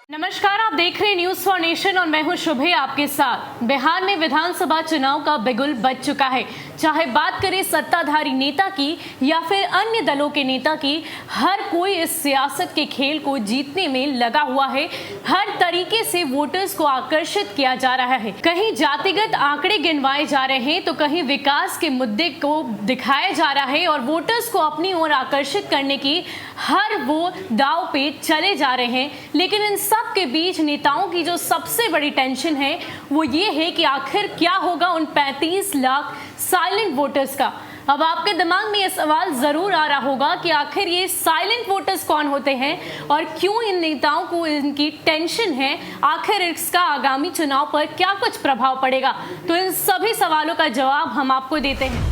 नमस्कार, आप देख रहे हैं न्यूज फॉर नेशन और मैं हूं शुभे आपके साथ। बिहार में विधानसभा चुनाव का बिगुल बज चुका है। चाहे बात करें सत्ताधारी नेता की या फिर अन्य दलों के नेता की, हर कोई इस सियासत के खेल को जीतने में लगा हुआ है। हर तरीके से वोटर्स को आकर्षित किया जा रहा है। कहीं जातिगत आंकड़े गिनवाए जा रहे हैं तो कहीं विकास के मुद्दे को दिखाया जा रहा है और वोटर्स को अपनी ओर आकर्षित करने की हर वो दाव पे चले जा रहे हैं। लेकिन इन सब के बीच नेताओं की जो सबसे बड़ी टेंशन है वो ये है कि आखिर क्या होगा उन 35 लाख साइलेंट वोटर्स का। अब आपके दिमाग में ये सवाल जरूर आ रहा होगा कि आखिर ये साइलेंट वोटर्स कौन होते हैं और क्यों इन नेताओं को इनकी टेंशन है, आखिर इसका आगामी चुनाव पर क्या कुछ प्रभाव पड़ेगा। तो इन सभी सवालों का जवाब हम आपको देते हैं।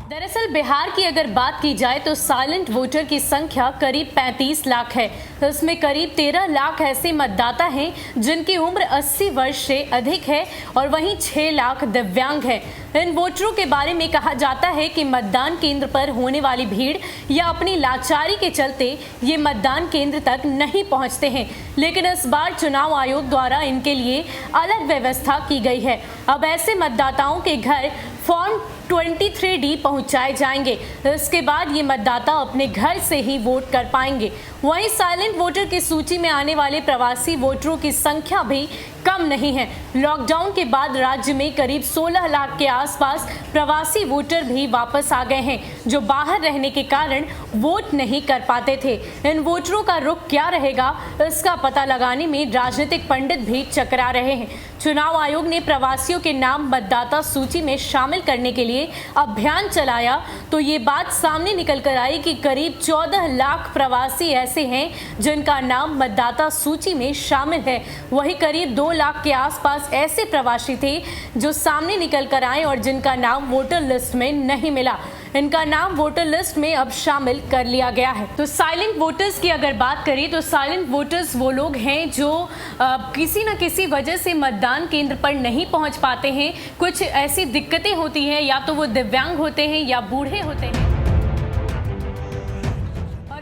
दरअसल बिहार की अगर बात की जाए तो साइलेंट वोटर की संख्या करीब 35 लाख है। इसमें करीब 13 लाख ऐसे मतदाता हैं जिनकी उम्र 80 वर्ष से अधिक है और वहीं 6 लाख दिव्यांग है। इन वोटरों के बारे में कहा जाता है कि मतदान केंद्र पर होने वाली भीड़ या अपनी लाचारी के चलते ये मतदान केंद्र तक नहीं पहुंचते हैं। लेकिन इस बार चुनाव आयोग द्वारा इनके लिए अलग व्यवस्था की गई है। अब ऐसे मतदाताओं के घर फॉर्म 23D पहुंचाए जाएंगे। इसके बाद ये मतदाता अपने घर से ही वोट कर पाएंगे। वहीं साइलेंट वोटर की सूची में आने वाले प्रवासी वोटरों की संख्या भी कम नहीं है। लॉकडाउन के बाद राज्य में करीब 16 लाख के आसपास प्रवासी वोटर भी वापस आ गए हैं जो बाहर रहने के कारण वोट नहीं कर पाते थे। इन वोटरों का रुख क्या रहेगा, इसका पता लगाने में राजनीतिक पंडित भी चकरा रहे हैं। चुनाव आयोग ने प्रवासियों के नाम मतदाता सूची में शामिल करने के लिए अभियान चलाया तो ये बात सामने निकल कर आई कि करीब 14 लाख प्रवासी ऐसे हैं जिनका नाम मतदाता सूची में शामिल है। वहीं करीब 2 लाख के आसपास ऐसे प्रवासी थे जो सामने निकल कर आए और जिनका नाम वोटर लिस्ट में नहीं मिला। इनका नाम वोटर लिस्ट में अब शामिल कर लिया गया है। तो साइलेंट वोटर्स की अगर बात करें तो साइलेंट वोटर्स वो लोग हैं जो किसी न किसी वजह से मतदान केंद्र पर नहीं पहुंच पाते हैं। कुछ ऐसी दिक्कतें होती हैं, या तो वो दिव्यांग होते हैं या बूढ़े होते हैं।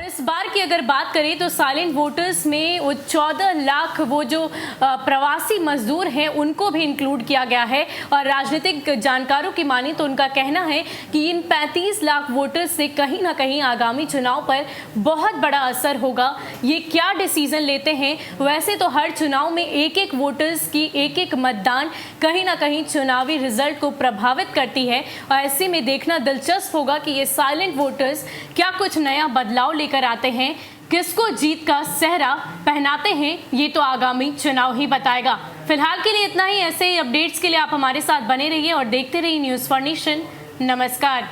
इस बार की अगर बात करें तो साइलेंट वोटर्स में वो 14 लाख वो जो प्रवासी मजदूर हैं उनको भी इंक्लूड किया गया है। और राजनीतिक जानकारों की माने तो उनका कहना है कि इन 35 लाख वोटर्स से कहीं ना कहीं आगामी चुनाव पर बहुत बड़ा असर होगा। ये क्या डिसीजन लेते हैं, वैसे तो हर चुनाव में एक एक वोटर्स की एक एक मतदान कहीं ना कहीं चुनावी रिजल्ट को प्रभावित करती है। और ऐसे में देखना दिलचस्प होगा कि ये साइलेंट वोटर्स क्या कुछ नया बदलाव लेकर आते हैं, किसको जीत का सेहरा पहनाते हैं, ये तो आगामी चुनाव ही बताएगा। फिलहाल के लिए इतना ही। ऐसे ही अपडेट्स के लिए आप हमारे साथ बने रहिए और देखते रहिए न्यूज़ फॉर नेशन। नमस्कार।